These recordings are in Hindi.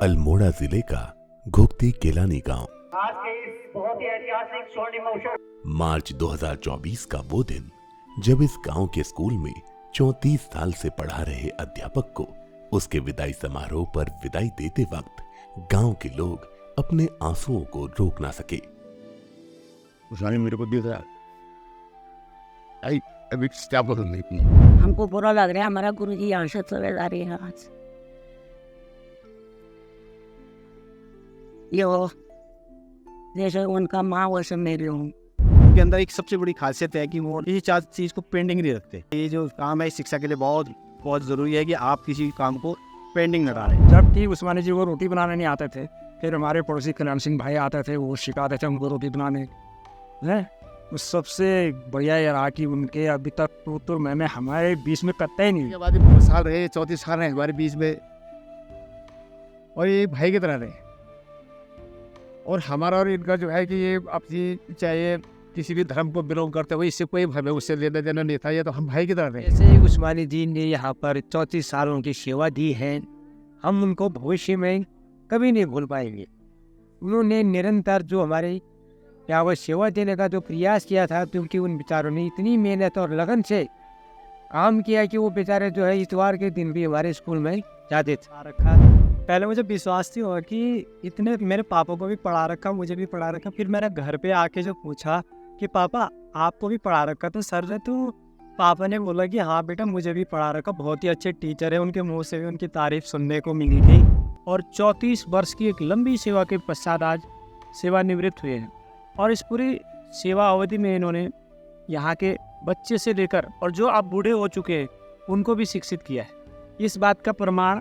अल्मोड़ा जिले का घोकती केलानी गांव। आज के इस बहुत ही ऐतिहासिक स्वर्णिम अवसर मार्च 2024 का वो दिन जब इस गांव के स्कूल में 34 साल से पढ़ा रहे अध्यापक को उसके विदाई समारोह पर विदाई देते वक्त गांव के लोग अपने आंसुओं को रोक ना सके। उसने मेरे को दिख रहा अभी क्या बोलूं, हमको बुरा लग रहा है। हमारा गुरुजी यहाँ से चले जा रहे हैं आज। ये हो जैसे उनका माँ वैसे मेरे हूँ। उनके अंदर एक सबसे बड़ी खासियत है कि वो किसी चीज़ को पेंडिंग नहीं रखते। ये जो काम है शिक्षा के लिए बहुत बहुत ज़रूरी है कि आप किसी काम को पेंडिंग न डालें। जब ठीक उस्मानी जी को रोटी बनाने नहीं आते थे, फिर हमारे पड़ोसी कल्याण सिंह भाई आते थे, वो सिखाते थे उनको रोटी बनाने हैं। उस सबसे बढ़िया ये रहा कि उनके अभी तक तो मैं हमारे बीच में कत्ता ही नहीं। बाद 2 साल रहे, 34 साल रहे हमारे बीच में, और ये भाई की तरह रहे। और हमारा और इनका जो है कि ये अपनी चाहे किसी भी धर्म को बिलोंग करते हुए इससे कोई हमें उससे लेना देना नहीं था। ये तो हम भाई की तरह रहे। ऐसे उस्मानी जी ने यहाँ पर 34 सालों की सेवा दी है, हम उनको भविष्य में कभी नहीं भूल पाएंगे। उन्होंने निरंतर जो हमारे यहाँ वो सेवा देने का जो प्रयास किया था, क्योंकि उन बेचारों ने इतनी मेहनत और लगन से काम किया कि वो बेचारे जो है इतवार के दिन भी हमारे स्कूल में जाते थे। पहले मुझे विश्वास नहीं हुआ कि इतने मेरे पापा को भी पढ़ा रखा, मुझे भी पढ़ा रखा। फिर मैंने घर पे आके जो पूछा कि पापा आपको भी पढ़ा रखा, तो सर ने तो पापा ने बोला कि हाँ बेटा मुझे भी पढ़ा रखा, बहुत ही अच्छे टीचर है। उनके मुंह से भी उनकी तारीफ सुनने को मिली थी। और 34 वर्ष की एक लंबी सेवा के पश्चात आज सेवानिवृत्त हुए हैं, और इस पूरी सेवा अवधि में इन्होंने यहाँ के बच्चे से लेकर और जो अब बूढ़े हो चुके हैं उनको भी शिक्षित किया है। इस बात का प्रमाण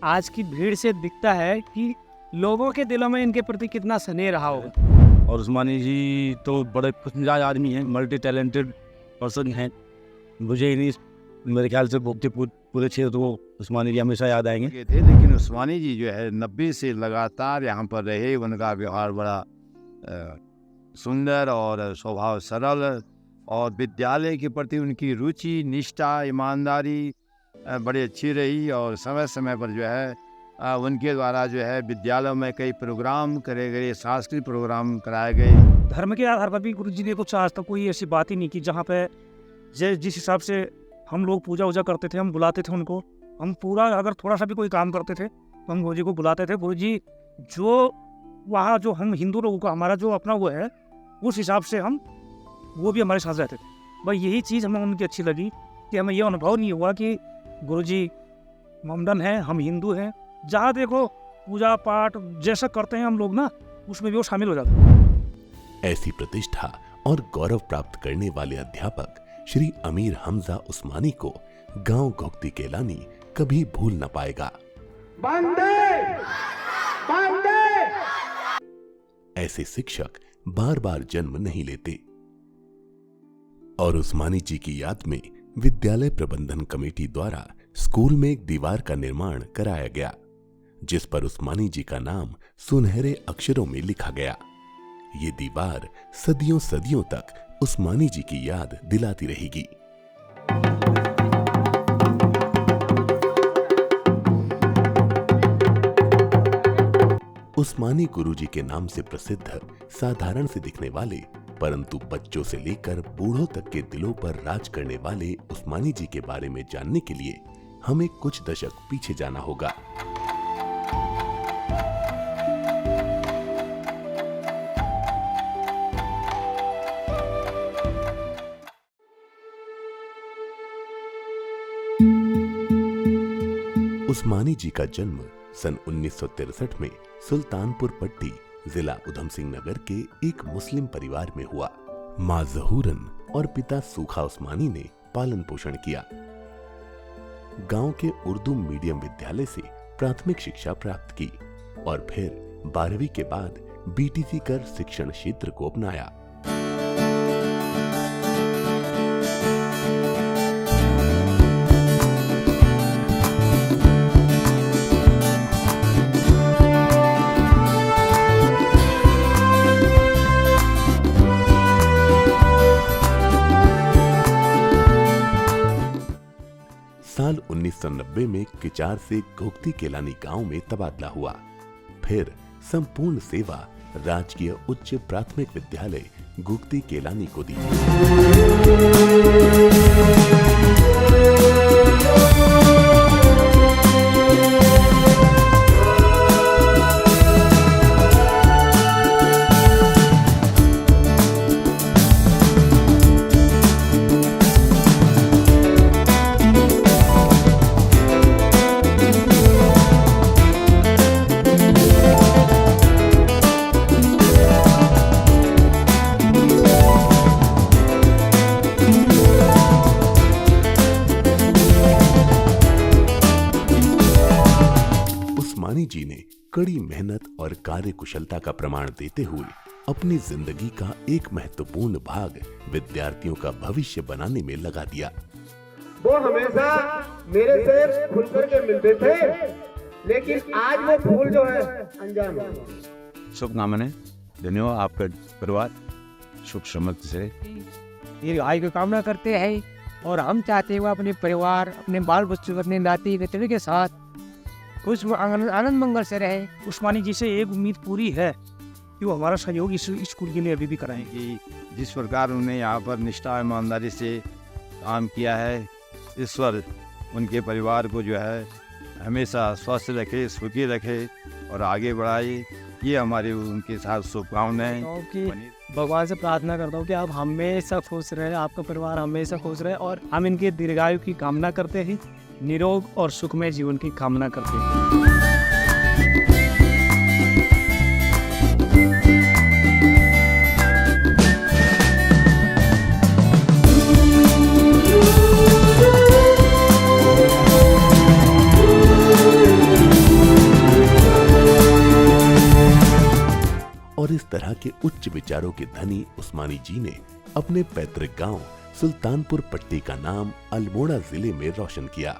आज की भीड़ से दिखता है कि लोगों के दिलों में इनके प्रति कितना स्नेह रहा होगा। और उस्मानी जी तो बड़े खुशमिजाज आदमी हैं, मल्टी टैलेंटेड पर्सन हैं। मुझे इन्हीं मेरे ख्याल से पूरे क्षेत्र को उस्मानी जी हमेशा याद आएंगे थे। लेकिन उस्मानी जी जो है 90 से लगातार यहाँ पर रहे। उनका व्यवहार बड़ा सुंदर और स्वभाव सरल, और विद्यालय के प्रति उनकी रुचि, निष्ठा, ईमानदारी बड़ी अच्छी रही। और समय समय पर जो है उनके द्वारा जो है विद्यालयों में कई प्रोग्राम करे गए, सांस्कृतिक प्रोग्राम कराए गए। धर्म के आधार पर भी गुरु जी ने कुछ आज तक कोई ऐसी बात ही नहीं की जहाँ पे जिस हिसाब से हम लोग पूजा वूजा करते थे, हम बुलाते थे उनको। हम पूरा अगर थोड़ा सा भी कोई काम करते थे तो हम गुरु जी को बुलाते थे। गुरु जी जो वहाँ जो हम हिंदू लोगों का हमारा जो अपना वो है, उस हिसाब से हम वो भी हमारे साथ रहते थे। भाई यही चीज़ हमें उनकी अच्छी लगी कि हमें ये अनुभव नहीं हुआ कि गुरुजी मॉडर्न हैं, हम हिंदू हैं। जहाँ देखो पूजा पाठ जैसा करते हैं हम लोग ना, उसमें भी वो शामिल हो जाते हैं। ऐसी प्रतिष्ठा और गौरव प्राप्त करने वाले अध्यापक श्री अमीर हमजा उस्मानी को गांव घोकती केलानी कभी भूल न पाएगा। ऐसे शिक्षक बार बार जन्म नहीं लेते, और उस्मानी जी की याद में विद्यालय प्रबंधन कमेटी द्वारा स्कूल में एक दीवार का निर्माण कराया गया, जिस पर उस्मानी जी का नाम सुनहरे अक्षरों में लिखा गया। ये दीवार सदियों सदियों तक उस्मानी जी की याद दिलाती रहेगी। उस्मानी गुरुजी के नाम से प्रसिद्ध, साधारण से दिखने वाले परंतु बच्चों से लेकर बूढ़ों तक के दिलों पर राज करने वाले उस्मानी जी के बारे में जानने के लिए हमें कुछ दशक पीछे जाना होगा। उस्मानी जी का जन्म सन 1963 में सुल्तानपुर पट्टी, जिला उधम सिंह नगर के एक मुस्लिम परिवार में हुआ। माँ जहूरन और पिता सूखा उस्मानी ने पालन पोषण किया। गांव के उर्दू मीडियम विद्यालय से प्राथमिक शिक्षा प्राप्त की और फिर 12वीं के बाद बीटीसी कर शिक्षण क्षेत्र को अपनाया। साल 1990 में किचार से घोकती केलानी गांव में तबादला हुआ, फिर संपूर्ण सेवा राजकीय उच्च प्राथमिक विद्यालय गुगती केलानी को दी। उस्मानी जी ने कड़ी मेहनत और कार्य कुशलता का प्रमाण देते हुए अपनी जिंदगी का एक महत्वपूर्ण भाग विद्यार्थियों का भविष्य बनाने में लगा दिया। वो हमेशा मेरे से खुल करके मिलते थे, लेकिन आज वो फूल जो है अनजान हो गए। शुभकामनाएं धन्यवाद। आपका परिवार सुख समृद्धि से दीर्घायु की कामना करते हैं और हम चाहते हैं वो अपने परिवार, अपने बाल बच्चों, अपने नाती नातिन के साथ खुश आनंद मंगल से रहे। उस्मानी जी से एक उम्मीद पूरी है कि वो हमारा सहयोग इस स्कूल के लिए अभी भी कराएंगे। कि जिस प्रकार उन्होंने यहाँ पर निष्ठा और ईमानदारी से काम किया है, ईश्वर उनके परिवार को जो है हमेशा स्वस्थ रखे, सुखी रखे और आगे बढ़ाए। ये हमारी उनके साथ शुभकामनाएं। कि भगवान से प्रार्थना करता हूँ कि आप हमेशा खुश रहे, आपका परिवार हमेशा खुश रहे, और हम इनके दीर्घायु की कामना करते हैं, निरोग और सुखमय जीवन की कामना करते हैं। और इस तरह के उच्च विचारों के धनी उस्मानी जी ने अपने पैतृक गांव सुल्तानपुर पट्टी का नाम अल्मोड़ा जिले में रोशन किया।